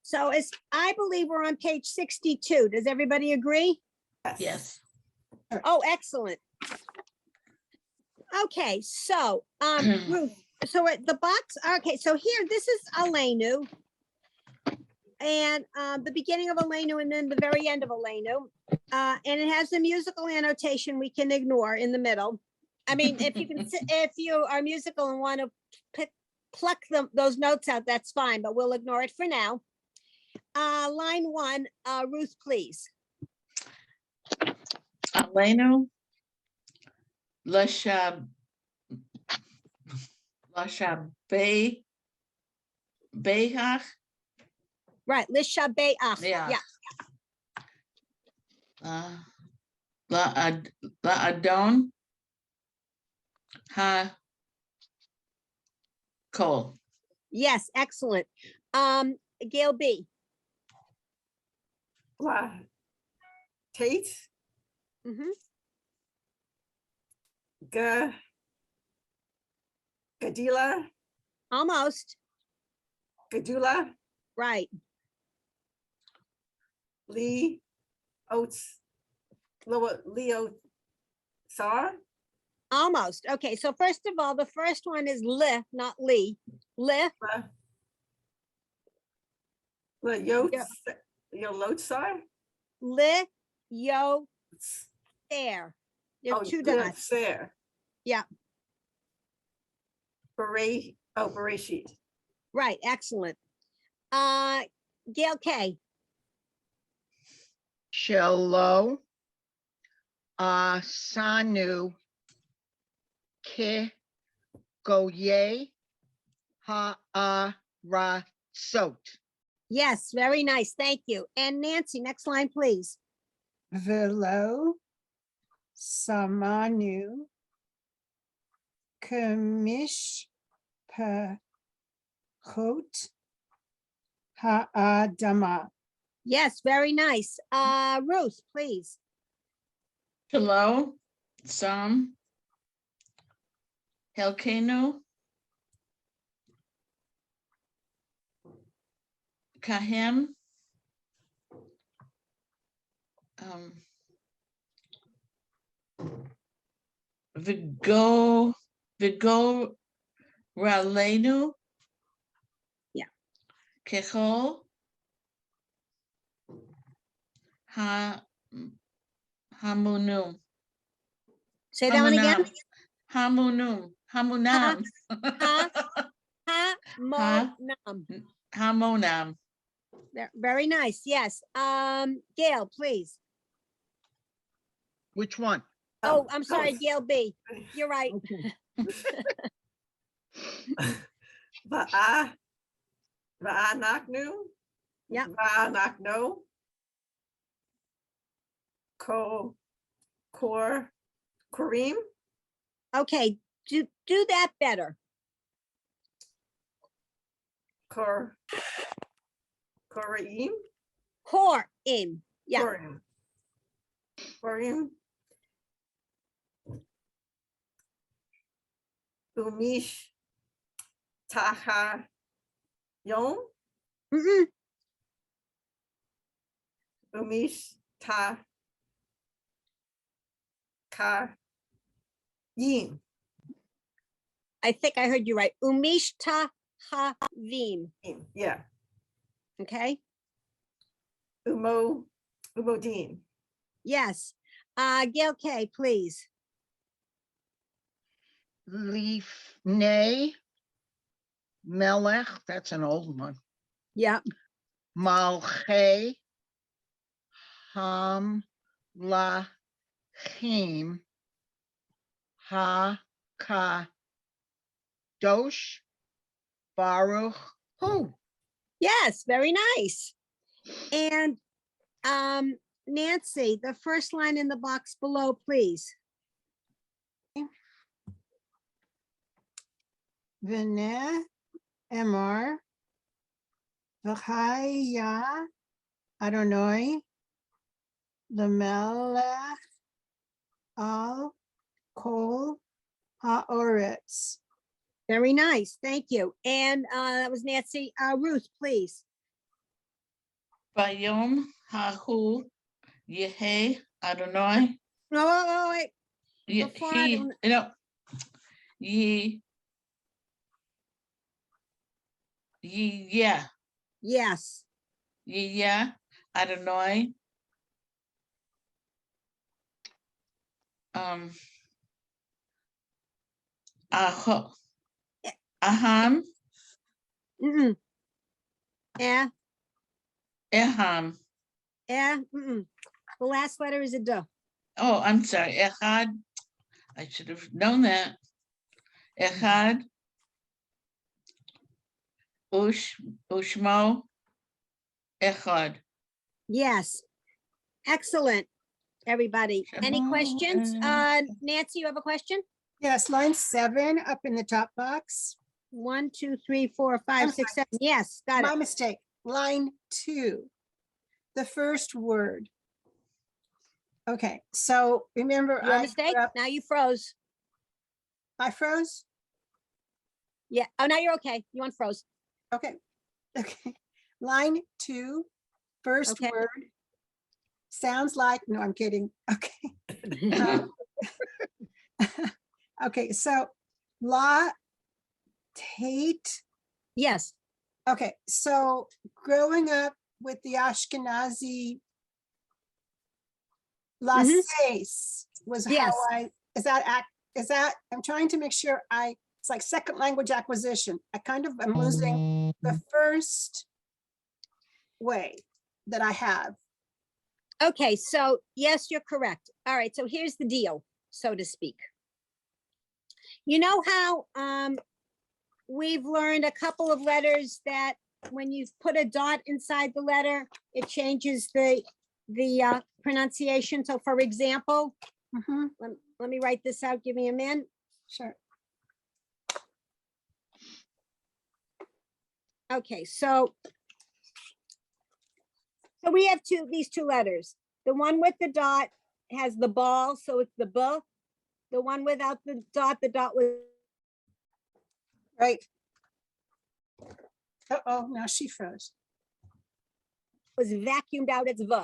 So I believe we're on page 62. Does everybody agree? Yes. Oh, excellent. Okay, so, Ruth, so at the box, okay, so here, this is Alenu. And the beginning of Alenu and then the very end of Alenu. And it has the musical annotation we can ignore in the middle. I mean, if you can, if you are musical and want to pluck those notes out, that's fine, but we'll ignore it for now. Line 1, Ruth, please. Alenu. Behach. Right, Lishabeach. Yeah. Yeah, La Adon. Ha. Cole. yes, excellent. Gail B. Tate, Mhm. Gadila, Almost, Gadula, right. Lee, Oates, Leo, Sar, Almost. Okay, so first of all, the first one is Li, not Lee. Li, Lotsar. Li, Yo, There. There are two dots. There. Yeah. Bereshit. Right, excellent. Gail K. Shelo, Sanu, Ke, Goye, Ra, Sot. Yes, very nice. Thank you. And Nancy, next line, please. Velo, Samanu, Kamish, Pehot, Ha'adama. Yes, very nice. Ruth, please. Hello. Sam. Helkenu. Kahem. Vigo Ralenu. Yeah. Kechol. Hamunum. Say that one again. Hamunum. Hamunam. Ha-mo-nam. Hamonam. Very nice. Yes. Gail, please. Which one? Oh, I'm sorry, both. Gail B. You're right. Va'anaknu. Yeah. Va'anakno. Korim. Okay, do that better. Korim. Korim. Yeah. Korim. Umish Taha Yom. Mm-mm. Umish Ta Ka Yin. I think I heard you right. Umishta Havim. Yeah. Okay. Umodin. Yes. Gail K, please. Lifnei, Melech, that's an old one. Yeah. Malche, Ham, Lachim, Ha, Ka, Dosh, Baruch, Hu. Yes, very nice. And Nancy, the first line in the box below, please. V'neh Emor, V'chaya Adonai, L'melech al kol ha'oretz. Very nice. Thank you. And that was Nancy. Ruth, please. Bayom Hahu Yehe Adonai. No, wait, Ye- Before He, Adon- you know, ye, yeah, yes, yeah, Adonai. Aho, Aham, mm-mm. Eh, Eham. mm-mm. The last letter is a D. Oh, I'm sorry, Echad. I should have known that. Echad. Ushmo. Echad. Yes, excellent, everybody. Any Shemo, questions? Nancy, you have a question? Yes, line 7 up in the top box. 1, 2, 3, 4, 5, I'm 6, 7. Yes, got My it. mistake. Line 2, the first word. Okay, so remember Your I mistake? put up- Now you froze. I froze? Yeah. Oh, now you're okay. You unfroze. Okay, okay. Line 2, first Okay. word. Sounds like, no, I'm kidding. Okay. Okay, so la Tate. Yes. Okay, so growing up with the Ashkenazi La Mhm. Seis was how Yes. I'm trying to make sure it's like second language acquisition. I'm losing the first way that I have. Okay, so yes, you're correct. All right, so here's the deal, so to speak. You know how we've learned a couple of letters that when you put a dot inside the letter, it changes the pronunciation. So for example, Mhm, let me write this out. Give me a minute. sure. Okay, so we have these two letters. The one with the dot has the ball, so it's the B. The one without the dot was Right. Uh-oh, now she froze. vacuumed out, it's V.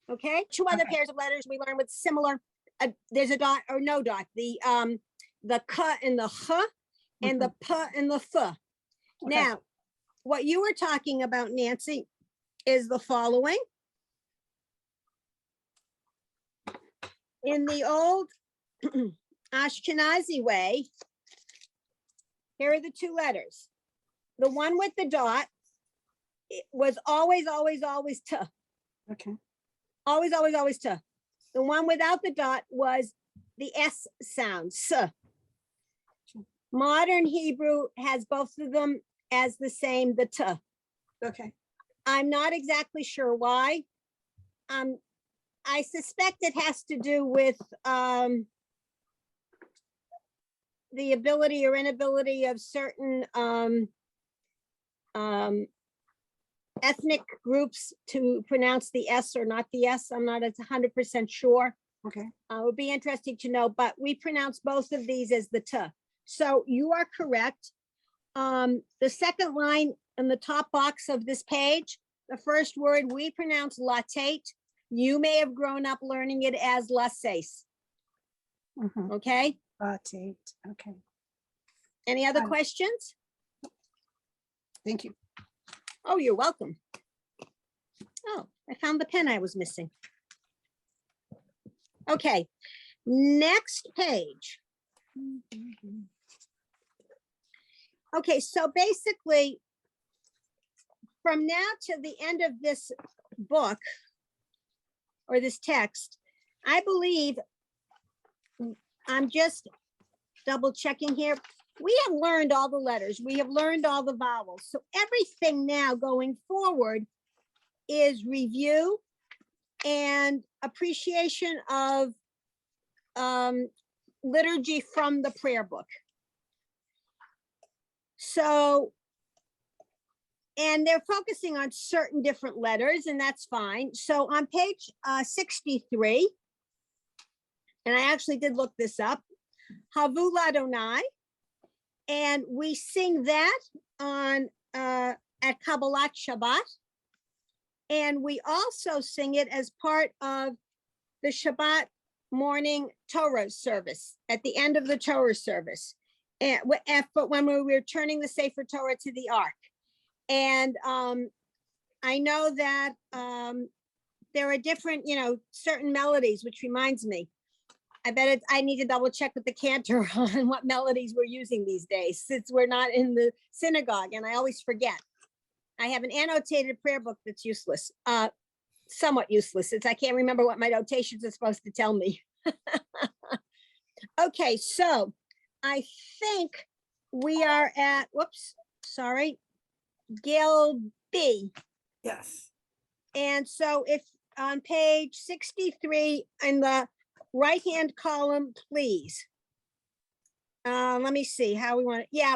Okay, two other Okay. pairs of letters we learned with similar, there's a dot or no dot, the K and the H and the P and the F. Okay. Now, what you were talking about, Nancy, is the following. In the old Ashkenazi way, here are the two letters. The one with the dot, it was always, always, always T. Okay, Always, always, always T. The one without the dot was the S sound, S. Modern Hebrew has both of them as the same, the T. okay. I'm not exactly sure why. I suspect it has to do with the ability or inability of certain ethnic groups to pronounce the S or not the S. I'm not 100% sure. Okay, It would be interesting to know, but we pronounce both of these as the T. So you are correct. The second line in the top box of this page, the first word we pronounce latate. You may have grown up learning it as laces. mhm, Okay. Tate, okay, Any other Fine. questions? thank you. Oh, you're welcome. Oh, I found the pen I was missing. Okay, next page. Okay, so basically, from now to the end of this book or this text, I believe, I'm just double checking here. We have learned all the letters. We have learned all the vowels. So everything now going forward is review and appreciation of liturgy from the prayer book. So, and they're focusing on certain different letters, and that's fine. So on page 63, and I actually did look this up, Havu Ladonai, and we sing that on at Kabbalat Shabbat. And we also sing it as part of the Shabbat morning Torah service, at the end of the Torah service. And when we were turning the Sefer Torah to the Ark. And I know that there are different, certain melodies, which reminds me, I need to double check with the cantor on what melodies we're using these days, since we're not in the synagogue, and I always forget. I have an annotated prayer book that's useless, somewhat useless, since I can't remember what my notations are supposed to tell me. Okay, so I think we are at, whoops, sorry, Gail B. Yes. And so if on page 63 in the right-hand column, please. Let me see how we want it. Yeah,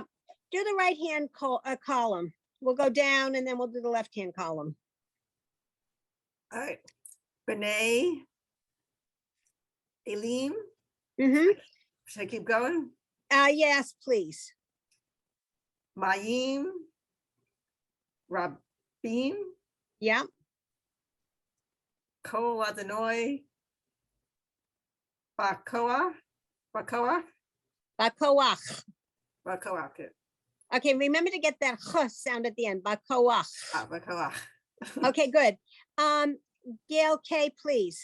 do the right-hand column. We'll go down and then we'll do the left-hand column. All right. B'nai Elim. Mm-hmm. Should I keep going? Yes, please. Mayim. Rabim. Yeah, Kol Adonai. Bakoach. Bakoach. Okay. Okay, remember to get that ch sound at the end, Bakoach. Bakoach. Okay, good. Gail K, please.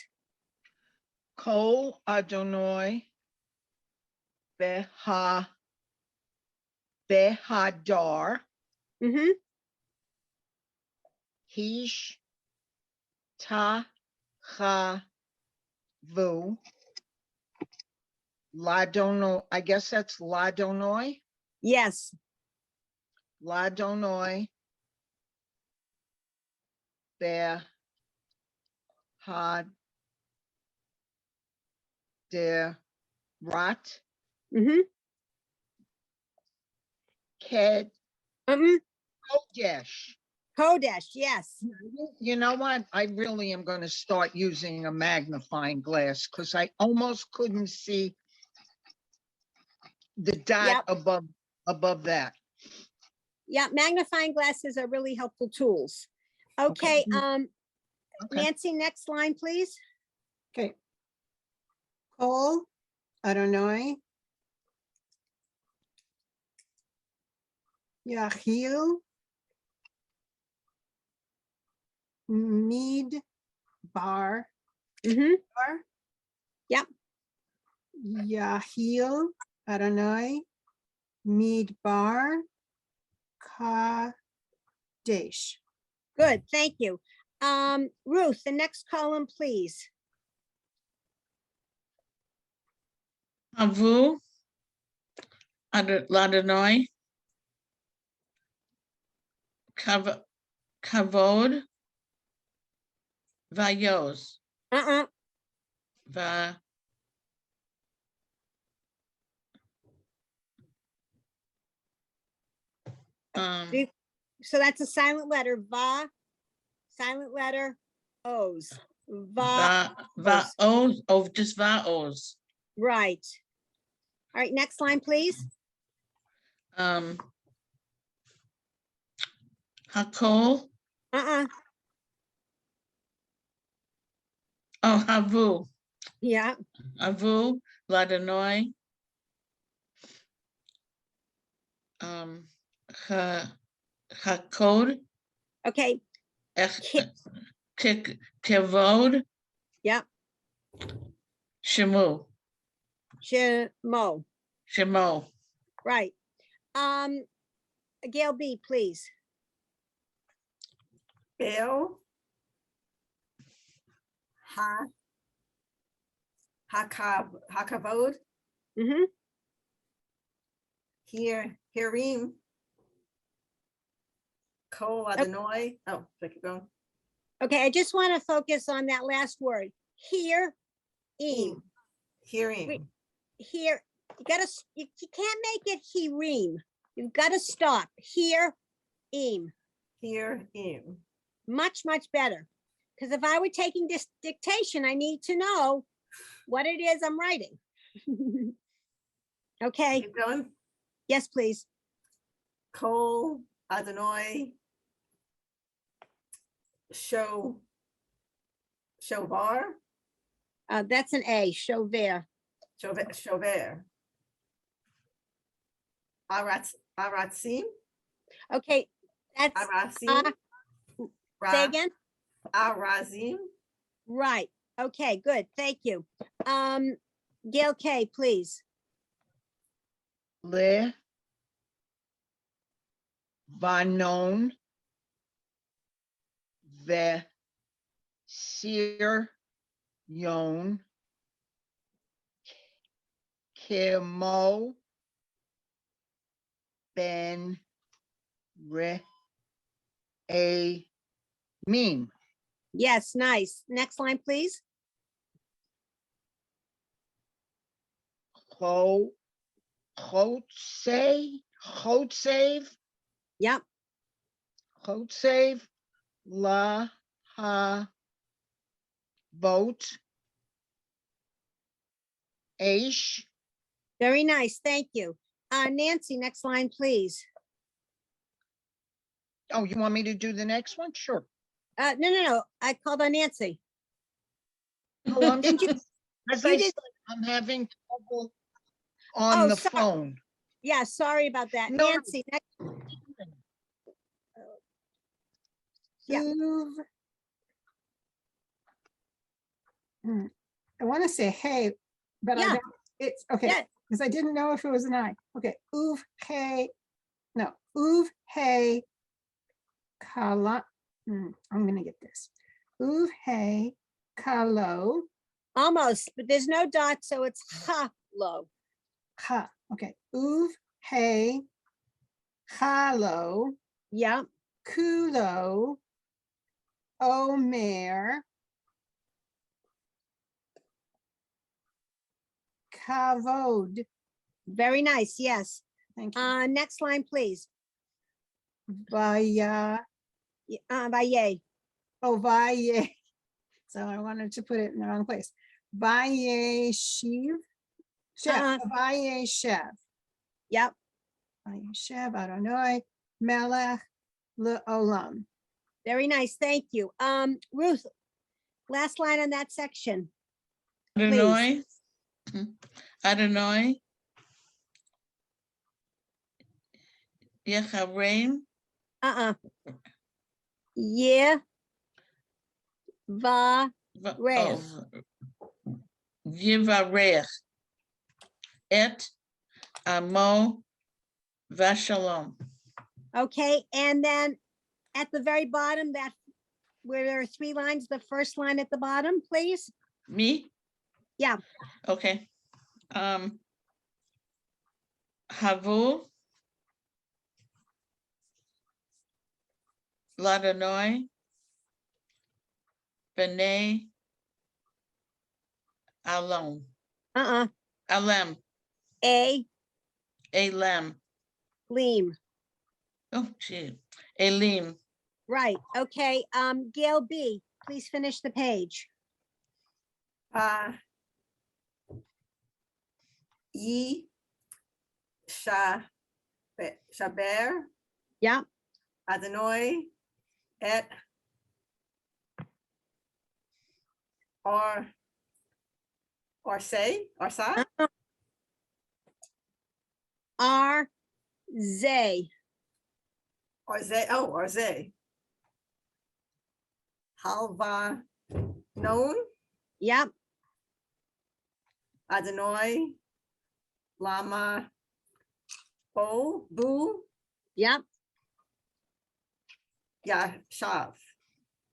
Kol Adonai behadar Mm-hmm. hish tachavu Ladonoi, I guess that's Ladonoi, Yes, Ladonoi behadar rat mm-hmm. Ked Mm-hmm. Kodesh. Kodesh, yes. You know what? I really am going to start using a magnifying glass because I almost couldn't see the dot Yep. above that. Yeah, magnifying glasses are really helpful tools. Okay, Okay. Nancy, next line, please. Okay. Kol Adonai Yahil Midbar Mm-hmm. Yep. Yahil Adonai Midbar Kadesh. Good, thank you. Ruth, the next column, please. Havu, Ladonai, Kavod, Vayos, Uh-uh. Va. Do- So that's a silent letter, va, silent letter, O's. Va, Vaos, oh, just Vaos. right. All right, next line, please. Hakol, Uh-uh, oh, Havu, yeah, Havu, Ladonai, Hakod, okay, Kevod, yeah, Shemu, Shemo, Shemo, right. Gail B, please. Bel. Hakavod. Mm-hmm. Hirim. Kol Adonai. Oh, should I keep going? Okay, I just want to focus on that last word. Here, im. Hirim. Here, you can't make it hirim. You've got to stop. Here, im. Hirim. Much, much better. Because if I were taking this dictation, I need to know what it is I'm writing. Okay, Keep going. yes, please. Kol Adonai Show. Shovar. That's an A, Chauvert. Chauvert. Aratzim. Okay, that's, Aratzim. say again? Arazim. Right. Okay, good. Thank you. Gail K, please. Le Vanon Ve Sir Yon Kimo Ben Re A Meme. Yes, nice. Next line, please. Chotsave, Yep. Chotsave, La Ha Vote, Aish, Very nice. Thank you. Nancy, next line, please. oh, you want me to do the next one? Sure. No. I called on Nancy. Oh, I'm Didn't you? sorry. As you I did- said, I'm having trouble Oh, on the sorry. phone. Yeah, sorry about that. No. Nancy, next. Yeah. Uv. I want to say hey, but I Yeah. don't, it's, okay, Yeah. because I didn't know if it was an I. Okay, uv, hey, no, uv, hey, kala, I'm gonna get this. Uv, hey, kalo, Almost, but there's no dot, so it's hello. ha, okay, uv, hey, halo, Yeah, kulo, omer, kavod. very nice. Yes. Thank you. Next line, please. Vaya, By yay. oh, vaye. So I wanted to put it in the wrong place. Vaye shiv, chef, vaye chef, Yep. vaye chef, Adonai, melech, leolam. Very nice. Thank you. Ruth, last line on that section. Adonai. Adonai. Yechareim. Yeah. Va. Reich. Yivarech. Et amo vashalom. Okay, and then at the very bottom, that where there are 3 lines, the first line at the bottom, please. Me? Yeah. Okay. Havu. Ladonoi. B'nai. Alon. Alem. A. Alem. Leem. Oh, gee. Elim. Right. Okay. Gail B, please finish the page. Yi. Shaber. Yeah. Adonai. Et. Or say, or sa. R. Zay. Or ze, oh, or ze. Halva known, Yep. Adonai, Lama, Bo, Boo, Yep. Yashav.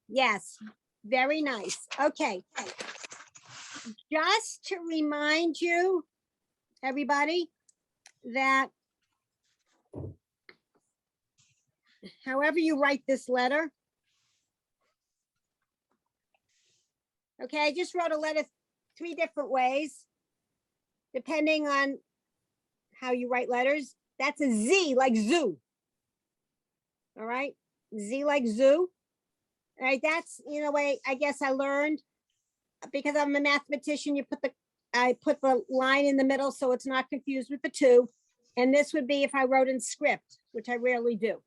Yes. Very nice. Okay. Just to remind you, everybody, that however you write this letter. Okay, I just wrote a letter 3 different ways, depending on how you write letters. That's a Z like zoo. All right, Z like zoo. All right, that's in a way, I guess I learned because I'm a mathematician, I put the line in the middle so it's not confused with the 2. And this would be if I wrote in script, which I rarely do.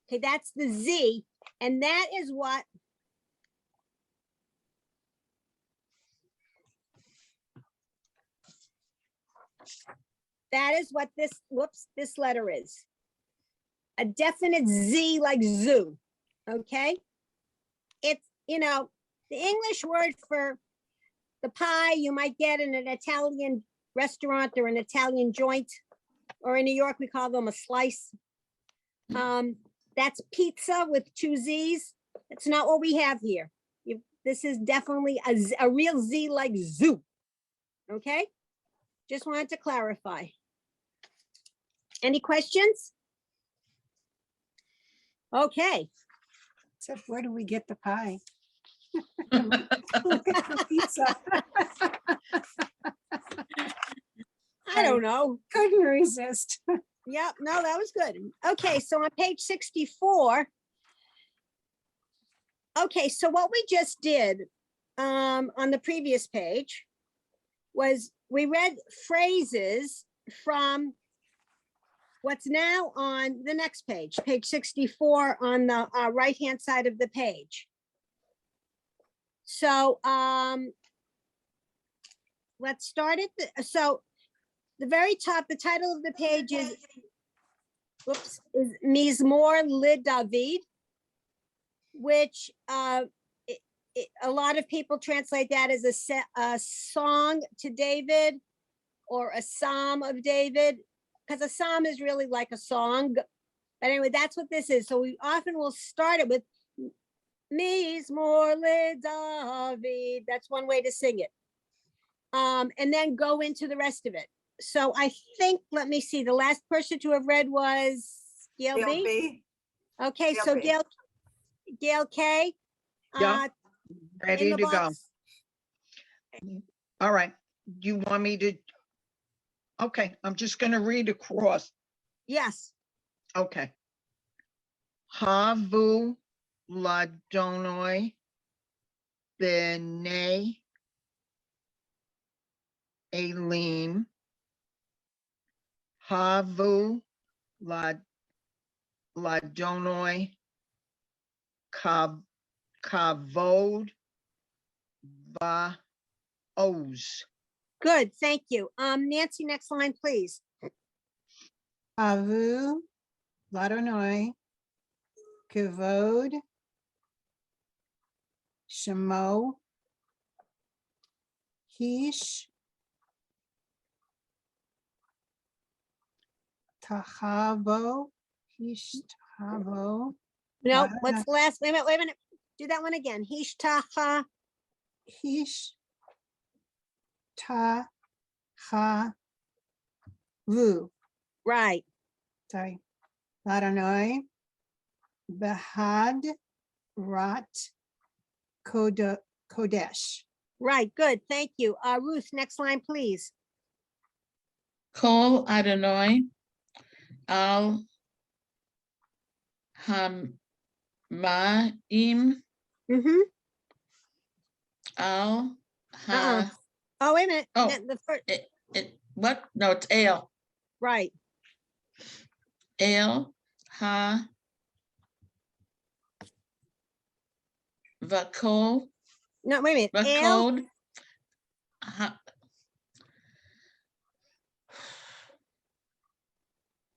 Okay, that's the Z. And that is what That is what this, whoops, this letter is. A definite Z like zoo, okay? It's, the English word for the pie you might get in an Italian restaurant or an Italian joint, or in New York, we call them a slice. That's pizza with 2 Z's. That's not what we have here. This is definitely a real Z like zoo. Okay? Just wanted to clarify. Any questions? Okay, Except where do we get the pie? Look at the pizza. I don't know. Couldn't resist. Yep, no, that was good. Okay, so on page 64. Okay, so what we just did on the previous page was we read phrases from what's now on the next page, page 64 on the right-hand side of the page. So let's start at so the very top, the title of the page is, whoops, is Mizmor LeDavid, which a lot of people translate that as a song to David or a psalm of David, because a psalm is really like a song. But anyway, that's what this is. So we often will start it with Mizmor LeDavid. That's one way to sing it. And then go into the rest of it. So I think, let me see, the last person to have read was Gail Gail B. B. Okay, Gail so B. Gail K. Yeah. in Ready the to go. box. All right. You want me to? Okay, I'm just gonna read across. Yes, Okay. Havu ladonoi b'nei elim. Havu ladonoi kavod va'oz. good, thank you. Nancy, next line, please. Avu, Ladonai, Kavod, Shemo, Hish, Tahavo, Hish, Tahavo, No, Wow. what's the last, wait a minute, do that one again. Hishtacha, Hish, Ta, Ha, Vu, right, sorry, Ladonai, Bahad, Rat, Kodesh. right, good, thank you. Ruth, next line, please. Kol Adonai al Hamaim Mm-hmm. al Uh-uh. ha. Oh, wait a minute. Oh. The first, What? No, it's El. right, El ha vakol no, wait a minute. El, vakod ha.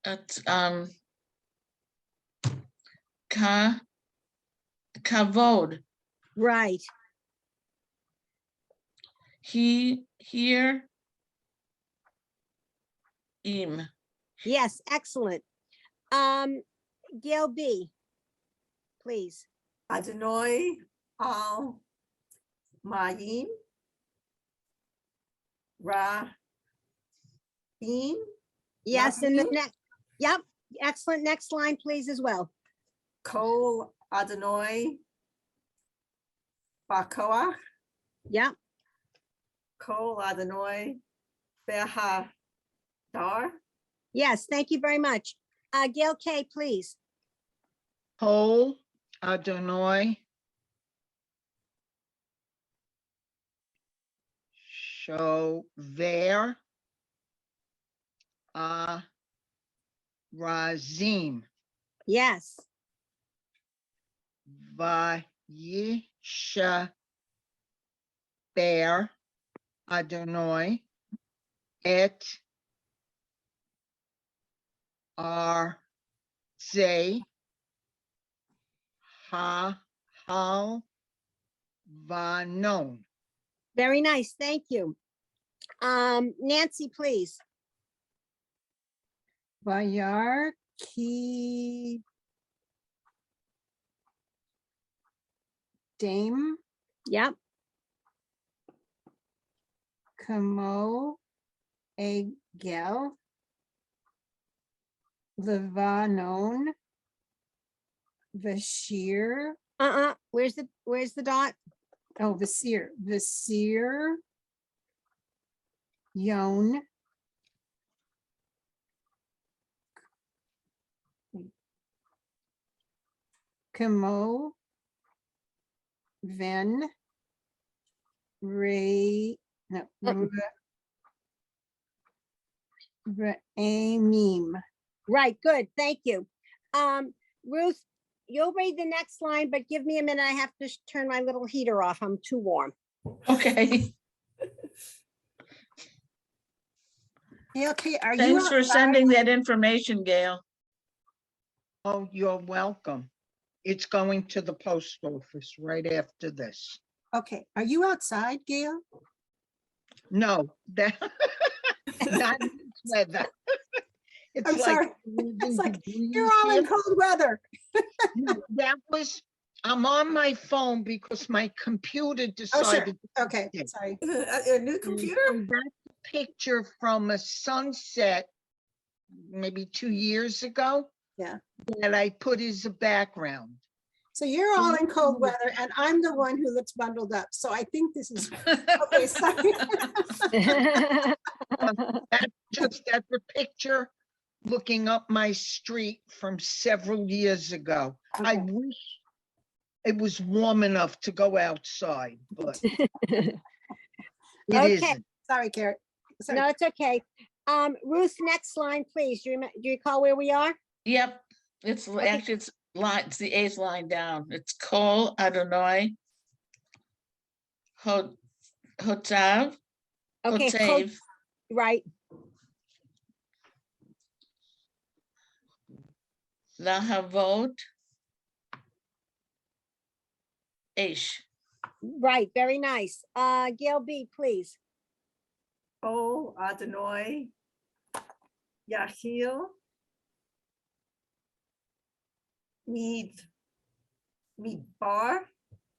It's kavod. right, He here im. yes, excellent. Gail B, please. Adonai al Mayim. Ra. Im. Yes, and the Rabim? next, yep, excellent. Next line, please, as well. Kol Adonai. Bakoach. Yep, Kol Adonai. Beha. Dar. yes, thank you very much. Gail K, please. Kol Adonai Shover Razim Yes, Vayisha Ber Adonai et R, Z, Ha, Hal, Vanon. Very nice, thank you. Nancy, please. Vayar ki dame Yep, kamo egel levanon vashir. where's the dot? Oh, Vasir Yon Kamo Ven Ray no Amim. Right, good, thank you. Ruth, you'll read the next line, but give me a minute. I have to turn my little heater off. I'm too warm. Okay, Okay, are you thanks for outside? sending that information, Gail. Oh, you're welcome. It's going to the post office right after this. Okay, are you outside, Gail? No, that, not this weather. It's I'm like sorry. freezing It's like, degrees you're all in here. cold weather. No, that was, I'm on my phone because my computer Oh, sure. decided. Okay, Yeah. sorry. A new And computer? so that's a picture from a sunset, maybe 2 years ago. Yeah. That I put as a background. So you're all in cold weather and I'm the one who looks bundled up. So I think this is, okay, sorry. That's a picture looking up my street from several years ago. I Okay. wish it was warm enough to go outside, but it Okay. isn't. Sorry, Carrie. Sorry. No, it's okay. Ruth, next line, please. Do you recall where we are? Yep, actually, it's line, it's the 8th line down. It's Kol Adonai. Hotzav, Okay, Hotzav, right, Lahavot, Ish. right, very nice. Gail B, please. Oh, Adonai, Yahil, Midbar,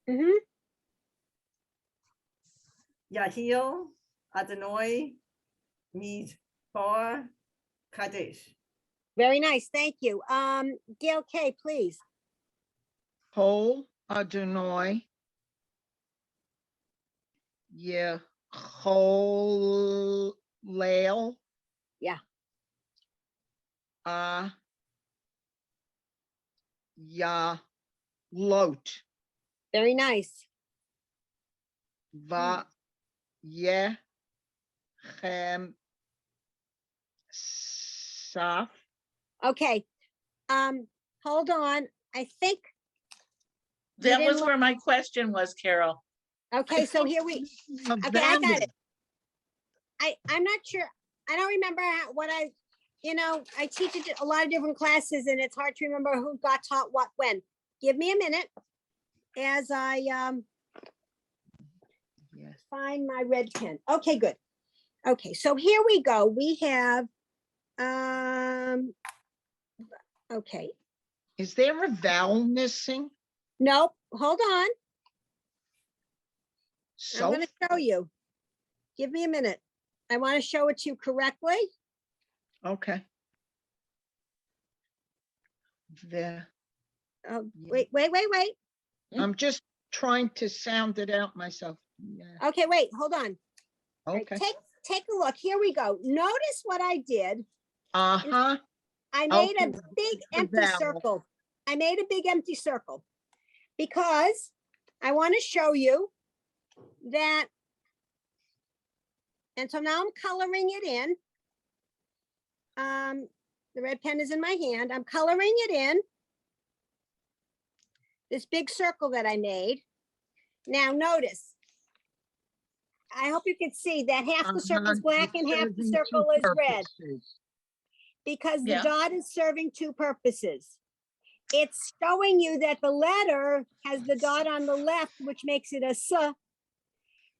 Mhm. Yahil, Adonai, Midbar, Kadesh. Very nice, thank you. Gail K, please. Kol Adonai. Yeah, Kol Lael. Yeah. Ya Lot. Very nice. Va Ye Chem Saf. Okay, hold on, I think, That didn't was look- where my question was, Carol. okay, so here we, okay, I got it. I'm not sure, I don't remember what I teach a lot of different classes and it's hard to remember who got taught what when. Give me a minute as I Yes. find my red pen. Okay, good. Okay, so here we go. We have, okay, Is there a vowel missing? nope, hold on. I'm So, gonna show you. Give me a minute. I want to show it to you correctly. okay. There, Oh, Yeah. wait. I'm just trying to sound it out myself. Yeah, Okay, wait, hold on. All right, okay. Take a look. Here we go. Notice what I did. Uh-huh, I made a Okay, big the empty vowel. circle. I made a big empty circle because I want to show you that. And so now I'm coloring it in. The red pen is in my hand. I'm coloring it in. This big circle that I made. Now notice. I hope you can see that half the circle is Uh-huh, black it and half the serves in circle two is red. purposes. because the Yeah. dot is serving two purposes. It's showing you that the letter has the dot on the left, which makes it a S.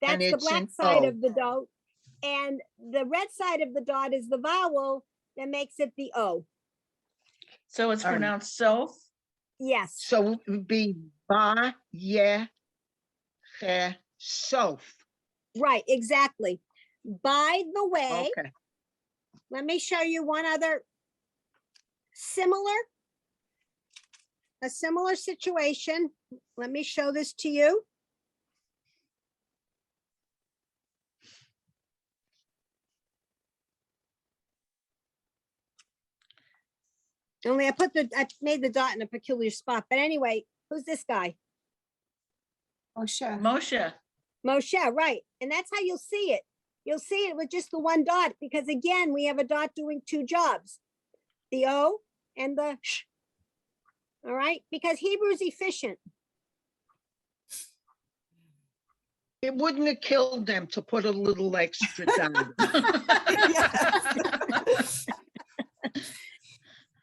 That's the it's black an side O. of the dot. And the red side of the dot is the vowel that makes it the O. So it's All right. pronounced so. Yes, So it would be ba, ye, che, sof. right, exactly. By the way, Okay, let me show you one other a similar situation. Let me show this to you. Only I made the dot in a peculiar spot, but anyway, who's this guy? Moshe. Moshe. Moshe, right. And that's how you'll see it. You'll see it with just the one dot, because again, we have a dot doing two jobs. The O and the sh. All right, because Hebrew is efficient. it wouldn't have killed them to put a little extra down. Yes.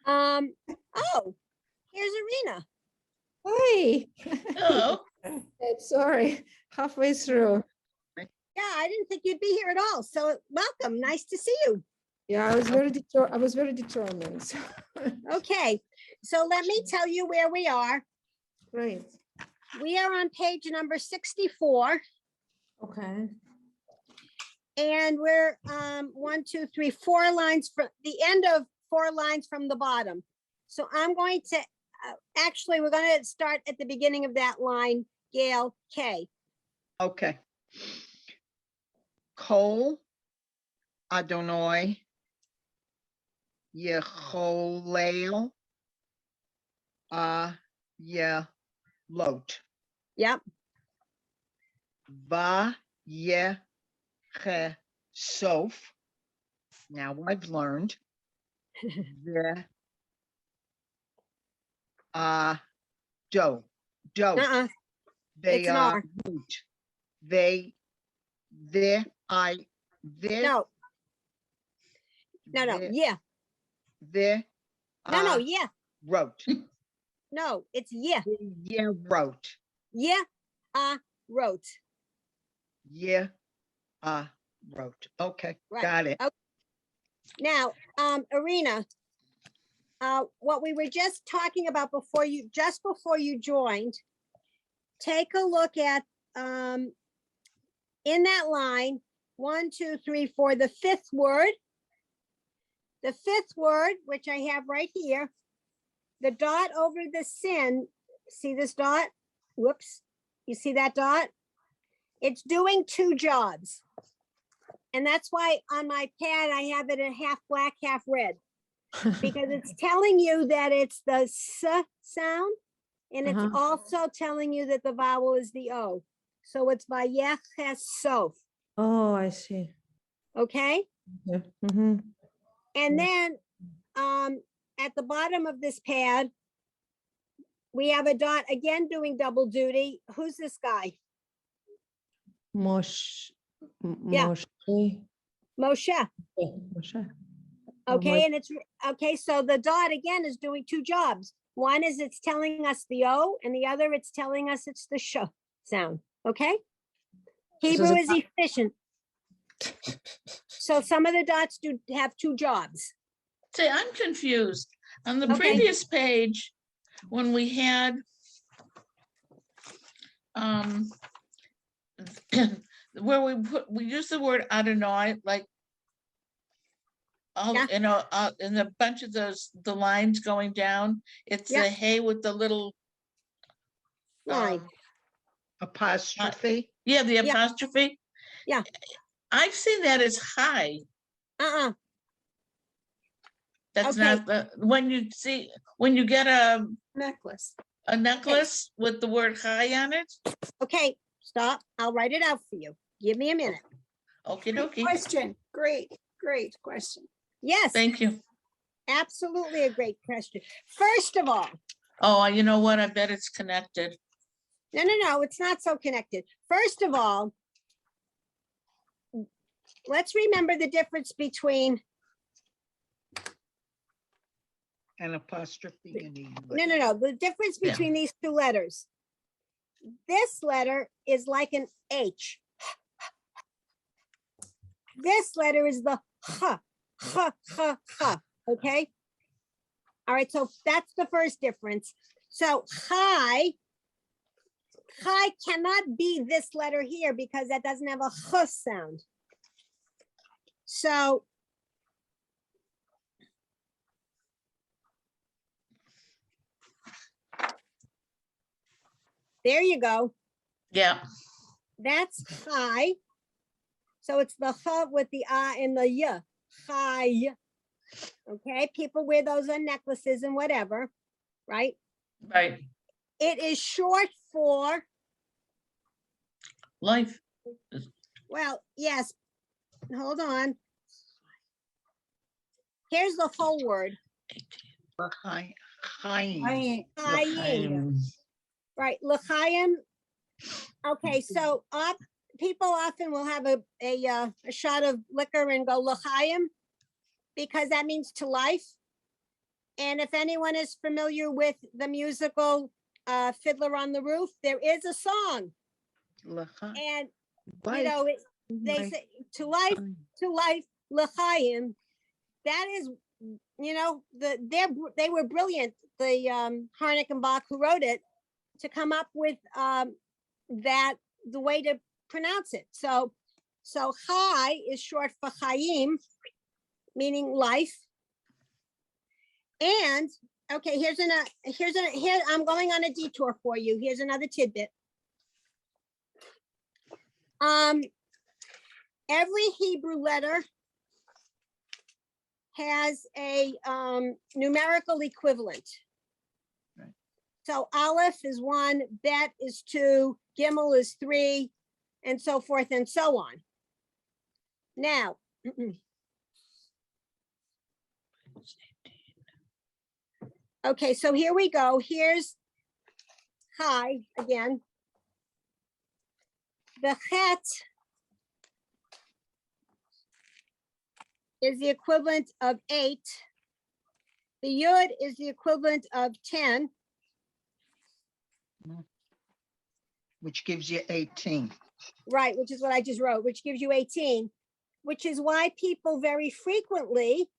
Oh, here's Arena. Hi, Oh, sorry, halfway through. Yeah, I didn't think you'd be here at all. So welcome. Nice to see you. Yeah, I was very determined. So, Okay, so let me tell you where we are. great. We are on page number 64, Okay. and we're 4 lines from the end of 4 lines from the bottom. So I'm going to actually, we're going to start at the beginning of that line, Gail K. Okay. Kol, Adonai, Yecholel, Lot. Yep. Va, Ye, Che, Sof. Now I've learned. The, Do. Uh-uh. They It's an are R. root. They, there, there. No, there, yeah. There. No, yeah. Wrote. No, it's yeah. Yeah, wrote. Yeah, wrote. Yeah, wrote. Okay, Right. got it. Okay. Now, Arena, what we were just talking about before you joined, take a look at, in that line, 1, 2, 3, 4, the fifth word, which I have right here, the dot over the sin, see this dot? Whoops, you see that dot? It's doing two jobs. And that's why on my pad, I have it in half black, half red, because it's telling you that it's the S sound, and it's Uh-huh. also telling you that the vowel is the O. So it's by Sof, Oh, I see. okay? Yeah. Mm-hmm. And Yeah. then at the bottom of this pad, we have a dot again doing double duty. Who's this guy? Mosh. Yeah. Moshe. Moshe. Yeah, Moshe. Oh, Okay, Mo- and it's okay. So the dot again is doing two jobs. One is it's telling us the O, and the other it's telling us it's the sh sound. Okay. Hebrew the is efficient. So some of the dots do have two jobs. say, I'm confused. On the Okay. previous page, when we had where we use the word Adonai, like all, Yeah. in a bunch of the lines going down, it's Yeah. the hay with the little Line. Apostrophe. yeah, the Yeah. apostrophe. Yeah. I've seen that as high. That's Okay. not the, when you get a Necklace. necklace with the word high on it. Okay, stop. I'll write it out for you. Give me a minute. Okie Great dokie. question. Great question. Yes, Thank you. absolutely a great question. First of all, Oh, you know what? I bet it's connected. no, it's not so connected. First of all, let's remember the difference between An apostrophe and a U. No. The difference Yeah. between these two letters. This letter is like an H. This letter is the h, okay? All right, so that's the first difference. So hi cannot be this letter here because that doesn't have a h sound. So there you go. Yeah, That's high. So it's the h with the I and the y. High. Okay, people wear those on necklaces and whatever, right? right. It is short for, Life. well, yes. Hold on. Here's the whole word. Chaim. I, Chaim. Right, l'chaim. Okay, so people often will have a shot of liquor and go l'chaim because that means to life. And if anyone is familiar with the musical Fiddler on the Roof, there is a song, and you know they say to life, l'chaim. That is, you know, they were brilliant. The Harnick and Bach who wrote it to come up with that the way to pronounce it. So Chai is short for Chaim, meaning life. And okay, here I'm going on a detour for you. Here's another tidbit. Every Hebrew letter has a numerical equivalent. Right. So Aleph is 1, Bet is 2, Gimel is 3, and so forth and so on. Now, okay, so here we go. Here's Chai again. The Chet is the equivalent of 8. The Yud is the equivalent of 10. Which gives you 18. Right, which is what I just wrote, which gives you 18, which is why people very frequently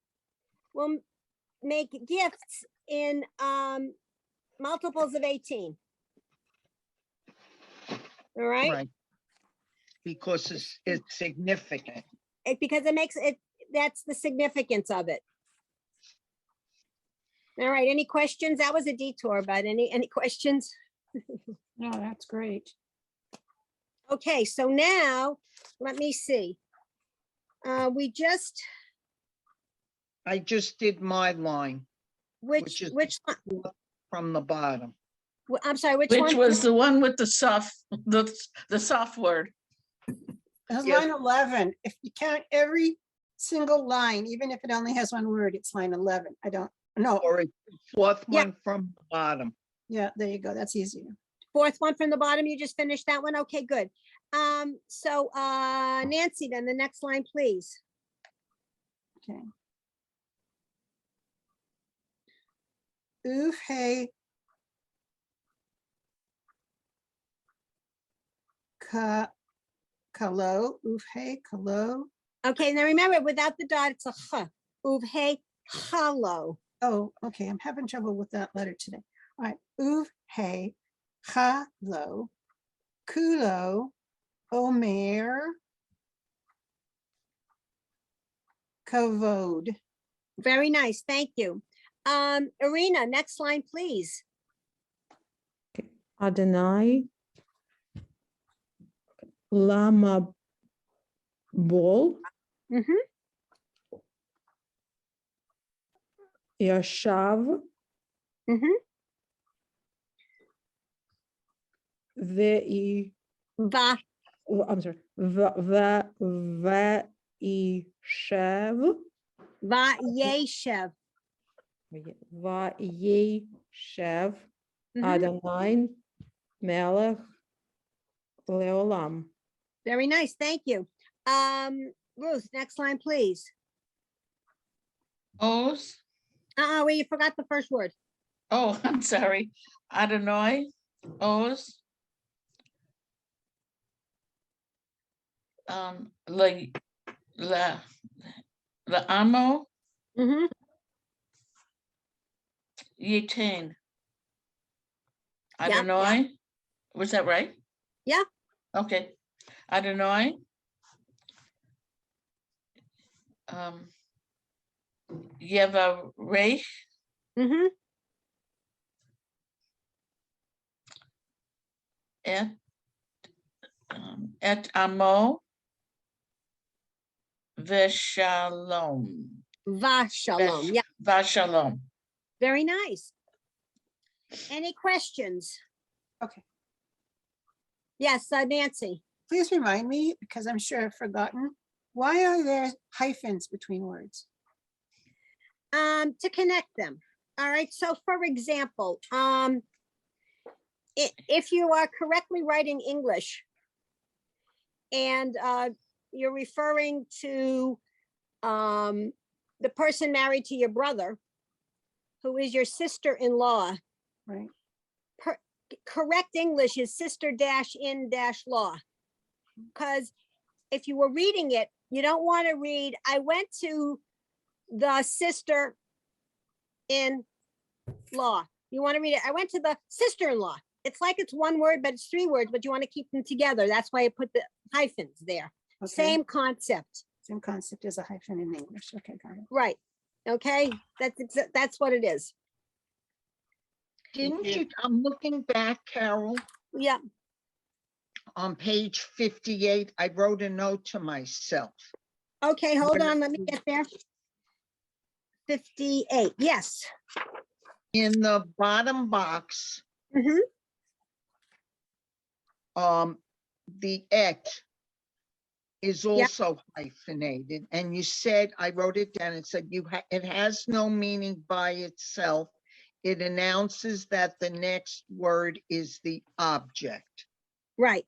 will make gifts in multiples of 18. All right, Right. Because it's significant. because it makes it, that's the significance of it. All right, any questions? That was a detour, but any questions? no, that's great. Okay, so now, let me see. I just did my line which is- one? from the bottom. I'm sorry, which one? Which was the one with the soft word. That's Yes. line 11. If you count every single line, even if it only has one word, it's line 11. I don't know. Or it's the fourth Yeah. one from the bottom. Yeah, there you go. That's easier. Fourth one from the bottom, you just finished that one? Okay, good. So Nancy, then the next line, please. Okay. Oof, hey. Kalo, oof, hey, kalo. Okay, now remember, without the dot, it's a ch. Uv, hey, chalo. Oh, okay, I'm having trouble with that letter today. All right, uv, hey, chalo, kulo, omer, kavod. Very nice, thank you. Irina, next line, please. Adonai. Lama bol. Mhm. Yashav. Mhm. Ve'i. Va, I'm sorry. Ve'ishev. va, yeshev. Va'yeshev. Mhm. Adonai. Melech. Leolam. Very nice, thank you. Ruth, next line, please. Oz, Well, you forgot the first word. Oh, I'm sorry. Adonai, Oz. La amo, Mm-hmm. Yitain. Yeah. Adonai, was that right? Yeah. Okay. Adonai. Yevarech, Mm-hmm. et amo, veshalom. Vashalom. Yeah, Vashalom. very nice. Any questions? Okay, Yes, Nancy. please remind me, because I'm sure I've forgotten. Why are there hyphens between words? To connect them. All right, so for example, if you are correctly writing English and you're referring to the person married to your brother, who is your sister-in-law, Right, correct English is sister dash in dash law. Because if you were reading it, you don't want to read, I went to the sister in law. You want to read it, I went to the sister-in-law. It's like it's one word, but it's three words, but you want to keep them together. That's why I put the hyphens there. okay. Same concept, Same concept as a hyphen in English. Okay, got it. right? Okay, that's what it is. Didn't you, I'm looking back, Carol, Yeah, on page 58, I wrote a note to myself. okay, hold What- on, let me get there. 58, yes. In the bottom box, Mhm. the et is also hyphenated, and you said, I wrote it down, it said it has no meaning by itself. It announces that the next word is the object. Right.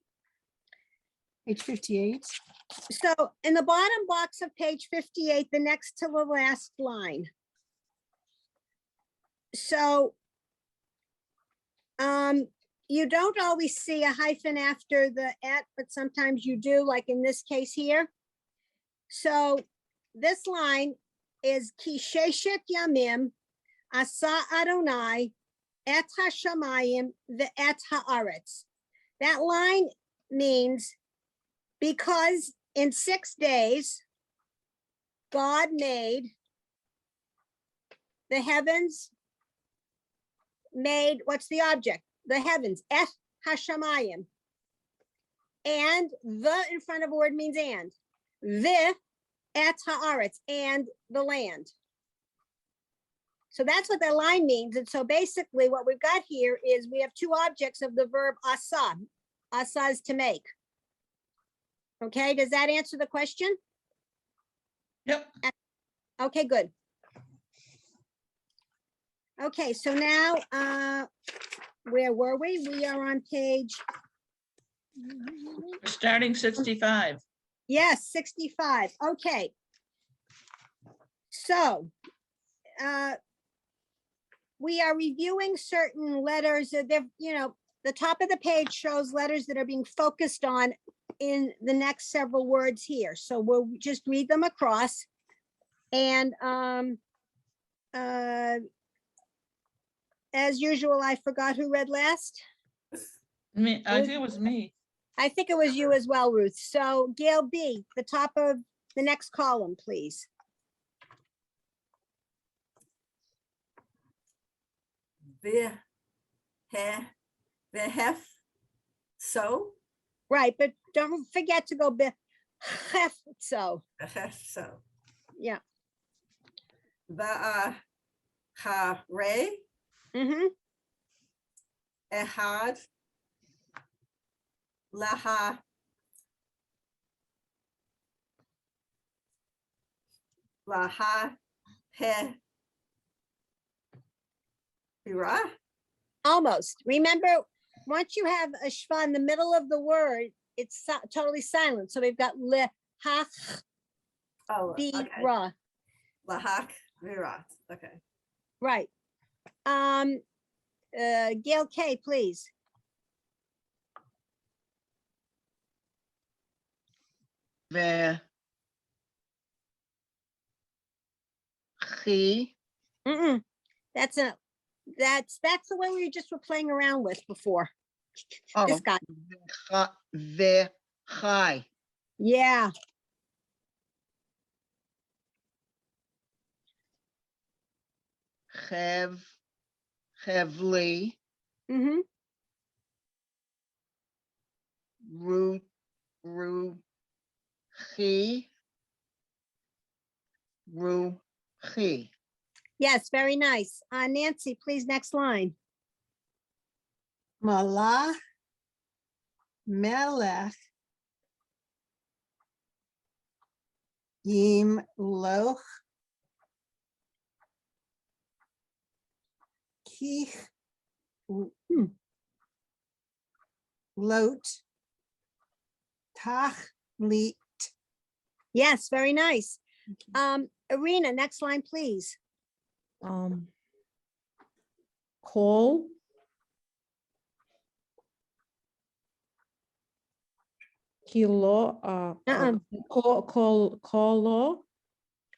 Page 58. So in the bottom box of page 58, the next to the last line. So you don't always see a hyphen after the et, but sometimes you do, like in this case here. So this line is Ki sheshet yamim asa Adonai et hashamayim ve'et haaretz. That line means because in 6 days, God made the heavens, made, what's the object? The heavens, et hashamayim. And the in front of a word means and. The et haaretz, and the land. So that's what that line means. And so basically what we've got here is we have two objects of the verb asa. Asa is to make. Okay, does that answer the question? Yep. Okay, good. Okay, so now, where were we? We are on page, Starting 65. yes, 65. Okay. So, we are reviewing certain letters that they've, the top of the page shows letters that are being focused on in the next several words here. So we'll just read them across. And as usual, I forgot who read last. Me, I think it was me. I think it was you as well, Ruth. So Gail B, the top of the next column, please. Vehef, so, Right, but don't forget to go so, vehef, so. yeah. Va'ahare, Mm-hmm. ehad, laha, laha, he, hira. Almost. Remember, once you have a shva in the middle of the word, it's totally silent. So we've got le hach Oh, bi okay. ra. Lahak, virat, okay. Right. Gail K, please. Ve. Chi. Mm-mm. That's the one we just were playing around with before. Oh. This guy. Ve. Chai. Yeah. Chev. Chevli. Mm-hmm. Chi. Chi. Yes, very nice. Nancy, please, next line. Malach, Melech, Yimloch, Kich, Lot, Tachlit. Yes, very nice. Irina, next line, please. Call. Kilo, call,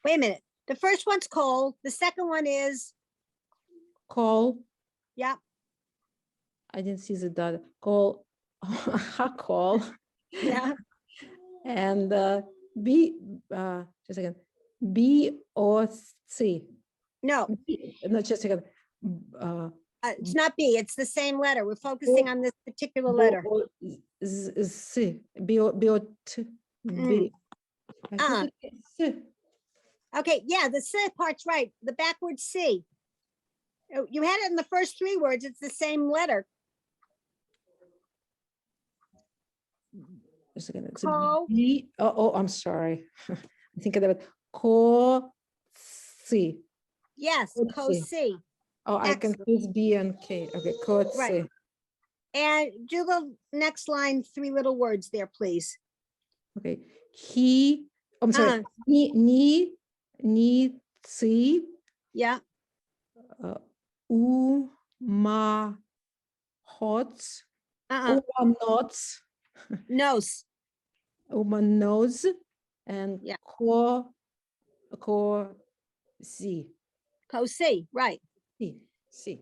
Wait a minute. The first one's coal. The second one is, call. yeah, I didn't see the dot. Call, call. yeah. And B, just a second. B-O-C. No, No, just a second. it's not B. It's the same letter. We're focusing on this particular letter. C. B-O-T. B. I think it's C. Okay, yeah, the C part's right. The backward C. Oh, you had it in the first three words. It's the same letter. Just a second. It's Co. B. Oh, I'm sorry. I'm thinking about C. Yes, Code co C. C. Oh, I Excellent. confuse B and K. Okay, code Right. C. And do the next line, three little words there, please. Okay. He. I'm sorry. Ni, ci, Yeah, uma, hots, nots, nose. nose, and Yeah. si. Co C, right. Si. Si.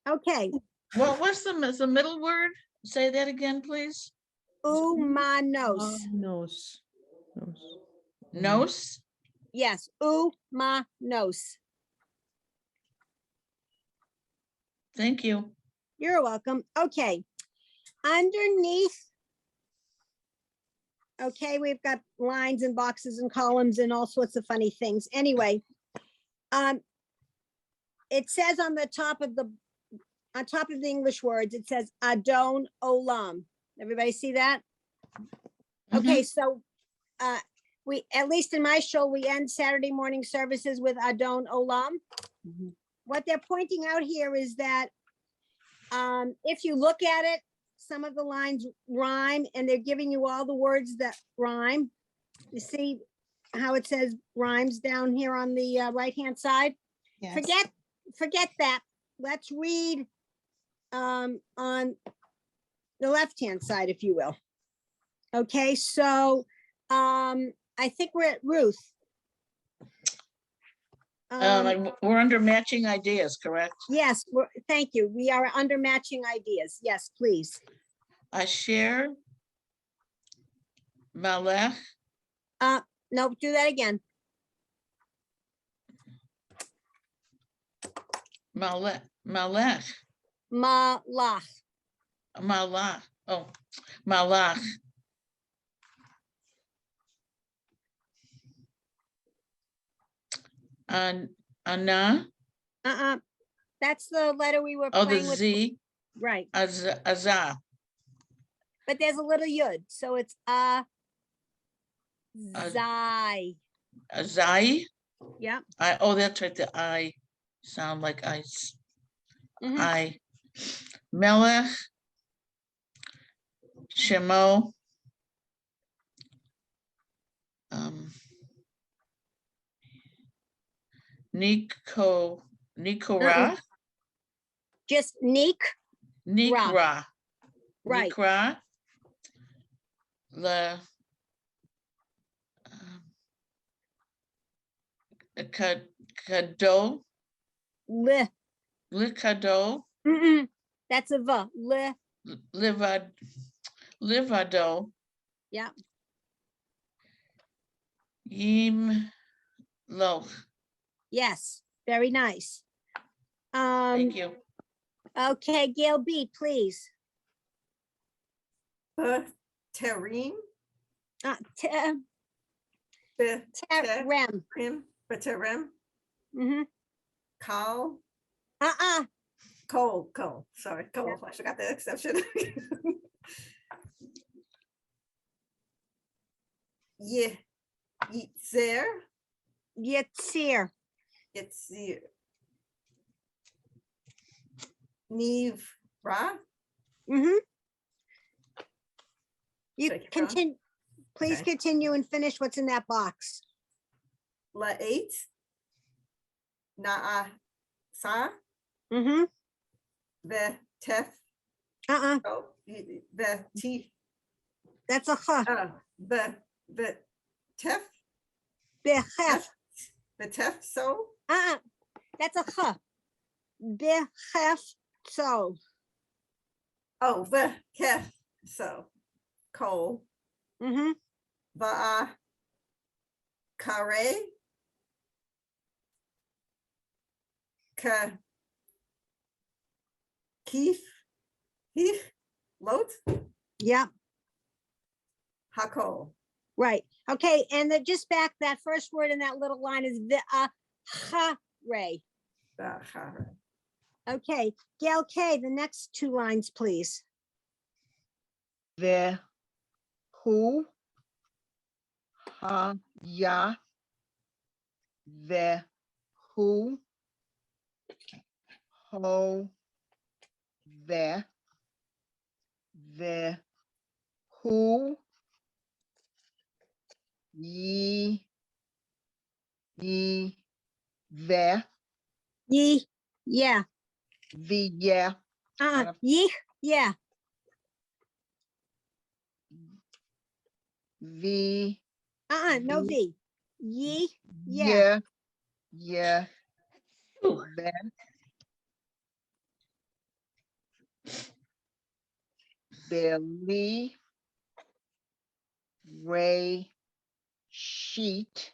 Okay. What was the middle word? Say that again, please. Umanos. Nose. Nos? Yes, umanos. Thank you. You're welcome. Okay. Underneath. Okay, we've got lines and boxes and columns and all sorts of funny things. Anyway, it says on the top of the English words, it says Adon Olam. Everybody see that? Okay, so we, at least in my show, we end Saturday morning services with Adon Olam. Mhm. What they're pointing out here is that if you look at it, some of the lines rhyme and they're giving you all the words that rhyme. You see how it says rhymes down here on the right-hand side? Yes. Forget that. Let's read on the left-hand side, if you will. Okay, so I think we're at Ruth. We're under matching ideas, correct? Yes, thank you. We are under matching ideas. Yes, please. Asher, Malech, No, do that again. Malech, Malach. Malach. Oh, Malach. Anna. That's the letter we were Oh, the playing with. Z. Right, Azah. but there's a little yud, so it's zai. Azai. Yeah. Oh, that's right. The I sound like ice. Mhm. I. Melech. Shemo. Nikora, Just Neek, Nikra. right. Nikra. The Kado, Li. Likado, Mm-mm. That's a V. Li. Livado, Yeah. Yim Loch. Yes. Very nice. Thank you. Okay, Gail B, please. Terem, Terem. Beterem, Mm-hmm. Call, Uh-uh. Cole, sorry, Cole, I forgot the exception. Yeah, Yitzer, Yitzir. Yitzir. Neve, Ra, Mm-hmm. You Should I keep going? continue, please Okay. continue and finish what's in that box. La'et, Na'a, Sa, Mm-hmm. the Tef, Uh-uh. oh, the T, That's a Ch. the Tef, Bechef. the Tef, so, Uh-uh. That's a Ch. Bechef. So. oh, the Kef, so, Cole, Mm-hmm. Va'a, Kare, Ka, Keef, Heath, Lot, Yeah. Hakol. Right. Okay. And then just back, that first word in that little line is V'achare. Okay. Gail K, the next two lines, please. The who, ha, ya, the who, ho, the who, ye, the Ye. Yeah. yeah, Ye. Yeah. the No Ye- V. Ye. Yeah. yeah, Ooh, the Billy, Ray, sheet,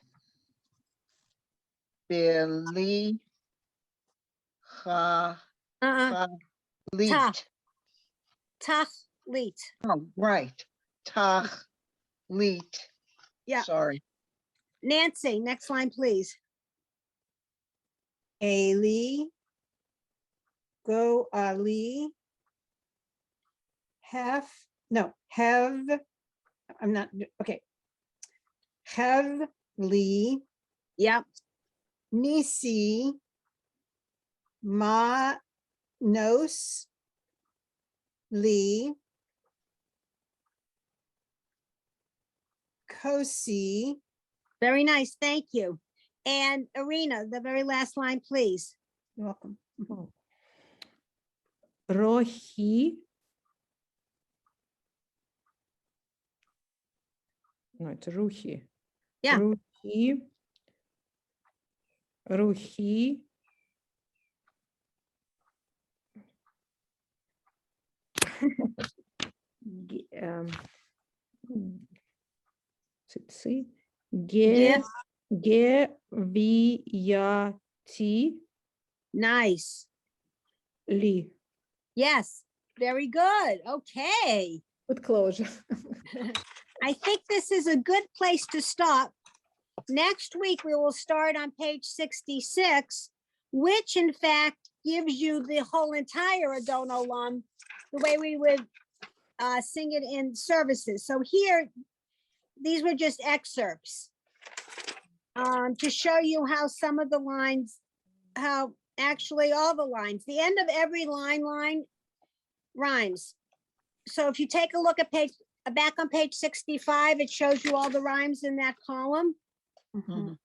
Billy, ha, leet. Tachlit. Oh, right. Tach, leet. Yeah. Sorry. Nancy, next line, please. Ali, go Ali, have, I'm not, okay. Have Lee, Yep. Nisi, Ma, Nos, Lee, Kosi, Very nice. Thank you. And Arena, the very last line, please. you're welcome. Oh. Rohi. No, it's Ruhi. Yeah. Ruhi. Ruhi. Ці. Гевіяті Nice. лі. Yes. Very good. Okay. Good closure. I think this is a good place to stop. Next week, we will start on page 66, which in fact gives you the whole entire Adon Olam, the way we would sing it in services. So here, these were just excerpts to show you how some of the lines, how actually all the lines, the end of every line rhymes. So if you take a look at back on page 65, it shows you all the rhymes in that column. Mhm.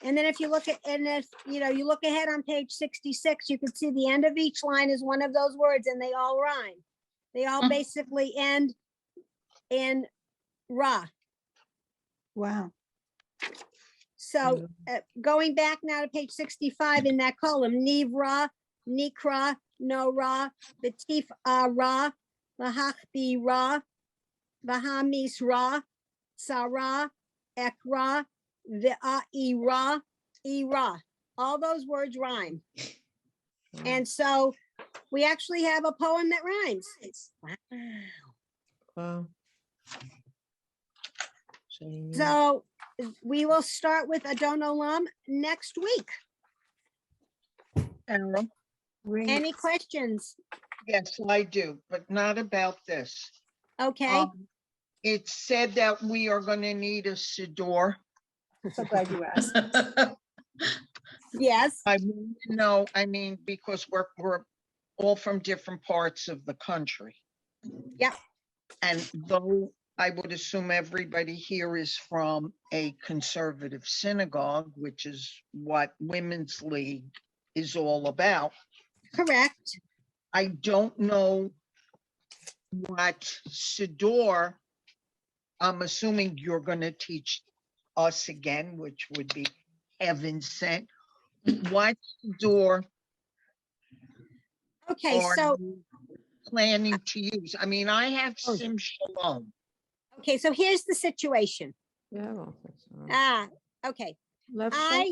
And then if you look at, and if, you know, you look ahead on page 66, you can see the end of each line is one of those words and they all rhyme. They all Mm. basically end in ra. Wow. So going back now to page 65 in that column, Nivra, Nikra, No Ra, Batif Ra, Lahachbi Ra, Bahamis Ra, Sarah, Ekra, Ira, Ira. All those words rhyme. And so we actually have a poem that rhymes. Wow. Wow. Shiny. So we will start with Adon Olam next week. Carol? Great. Any questions? Yes, I do, but not about this. Okay, It said that we are gonna need a Siddur. So glad you asked. yes, I want to know, I mean, because we're all from different parts of the country. Yep. And though I would assume everybody here is from a conservative synagogue, which is what Women's League is all about, correct. I don't know what Siddur, I'm assuming you're gonna teach us again, which would be heaven sent. What Siddur Okay, are so, you planning to use? I mean, I have Oh. Sim Shalom. okay, so here's the situation. Yeah, well, that's, Okay, left side?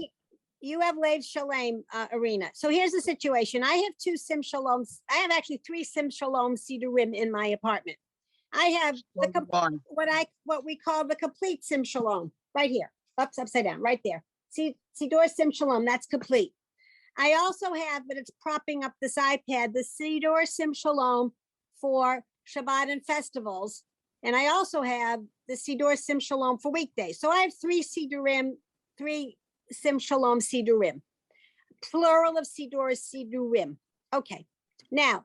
you have Lev Shalem Arena. So here's the situation. I have two Sim Shaloms. I have actually three Sim Shalom Sidurim in my apartment. I have the what we call the complete Sim Shalom right here, upside down, right there. See, Siddur Sim Shalom, that's complete. I also have, but it's propping up this iPad, the Siddur Sim Shalom for Shabbat and festivals. And I also have the Siddur Sim Shalom for weekdays. So I have three Sidurim, three Sim Shalom Sidurim. Plural of Siddur is Sidurim. Okay. Now,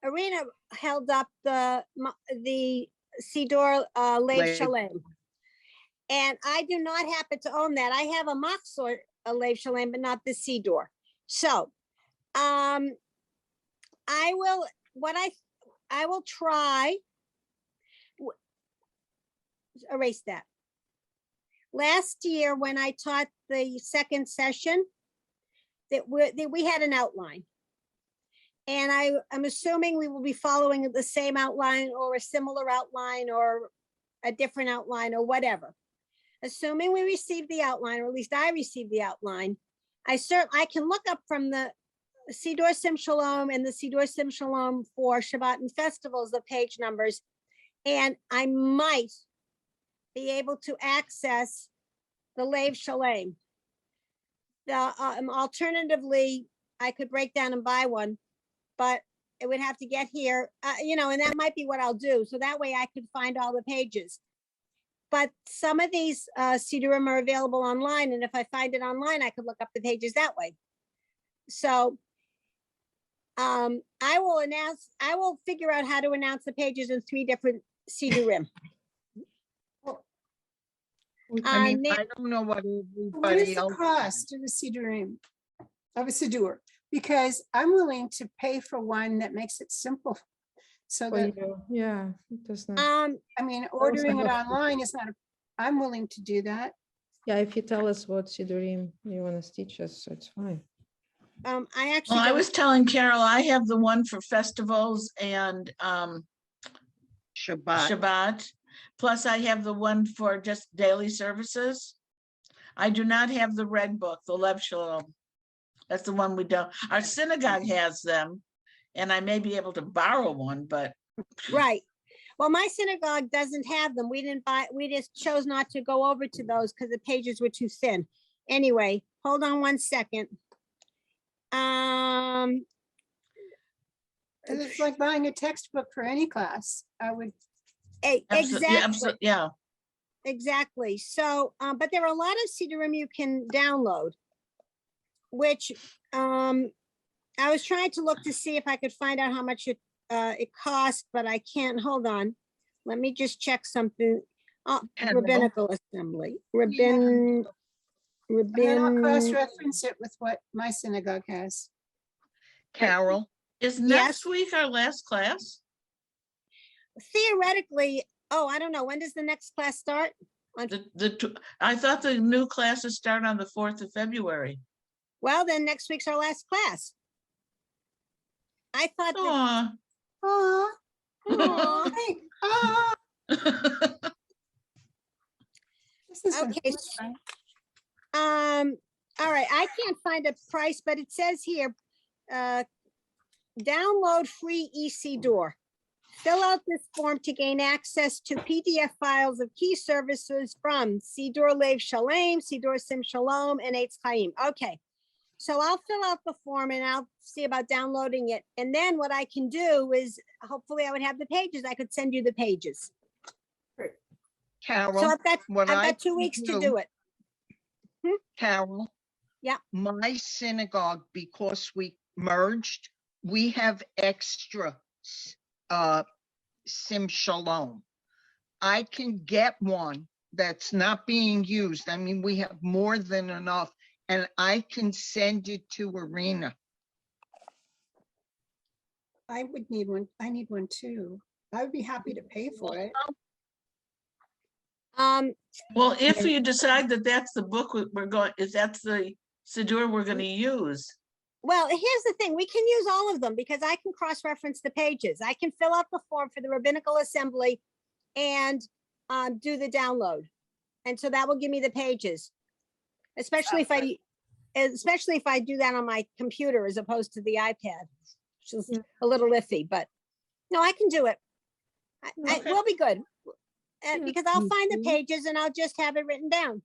Arena held up the Siddur Lev Lev. Shalem. And I do not happen to own that. I have a Machzor Lev Shalem, but not the Siddur. So, I will try. Erase that. Last year, when I taught the second session, that we had an outline. And I'm assuming we will be following the same outline or a similar outline or a different outline or whatever. Assuming we received the outline, or at least I received the outline, I can look up from the Siddur Sim Shalom and the Siddur Sim Shalom for Shabbat and festivals, the page numbers, and I might be able to access the Lev Shalem. Alternatively, I could break down and buy one, but it would have to get here, and that might be what I'll do. So that way I could find all the pages. But some of these Sidurim are available online, and if I find it online, I could look up the pages that way. So I will figure out how to announce the pages in 3 different Sidurim. I mean, Nan- I don't know what What is everybody the else. cost of a Sidurim, of a Siddur? Because I'm willing to pay for one that makes it simple. So For that, you, yeah, it does not. I mean, ordering it have to. online is not, I'm willing to do that. Yeah, if you tell us what Sidurim you want to teach us, it's fine. I actually. Well, I don't- was telling Carol, I have the one for festivals and Shabbat. Shabbat. Plus I have the one for just daily services. I do not have the red book, the Lev Shalom. That's the one we don't, our synagogue has them. And I may be able to borrow one, but Right. Well, my synagogue doesn't have them. We just chose not to go over to those because the pages were too thin. Anyway, hold on one second. It's like buying a textbook for any class. I would, Exactly, yeah. exactly. So, but there are a lot of Sidurim you can download, which I was trying to look to see if I could find out how much it cost, but I can't. Hold on. Let me just check something. Hello. Rabbinical Assembly. And then I'll Rabbin, cross-reference it with what my synagogue has. Carol, Is Yes. next week our last class? theoretically, oh, I don't know, when does the next class start? I thought the new classes start on the 4th of February. Well, then next week's our last class. I thought that, Aw. Aw, Aw. hey, ah, this is okay, all right, I can't find a price, but it says here, download free EC Door. Fill out this form to gain access to PDF files of key services from Sidor Lev Shalem, Sidor Sim Shalom, and Eitz Chaim. Okay, so I'll fill out the form and I'll see about downloading it. And then what I can do is, hopefully I would have the pages. I could send you the pages. So Carol, I've got, what I've I got 2 can weeks to do- do it. Carol. Yeah. My synagogue, because we merged, we have extra Sim Shalom. I can get one that's not being used. I mean, we have more than enough, and I can send it to Arena. I would need one. I need one too. I would be happy to pay for it. Well, if you decide that that's the book we're going, if that's the Siddur we're gonna use. Well, here's the thing, we can use all of them because I can cross-reference the pages. I can fill out the form for the Rabbinical Assembly and do the download. And so that will give me the pages. Especially if I do that on my computer as opposed to the iPad, which is a little iffy, but no, I can do it. Okay. We'll be good. And Yeah. because I'll find the Mhm. pages and I'll just have it written down.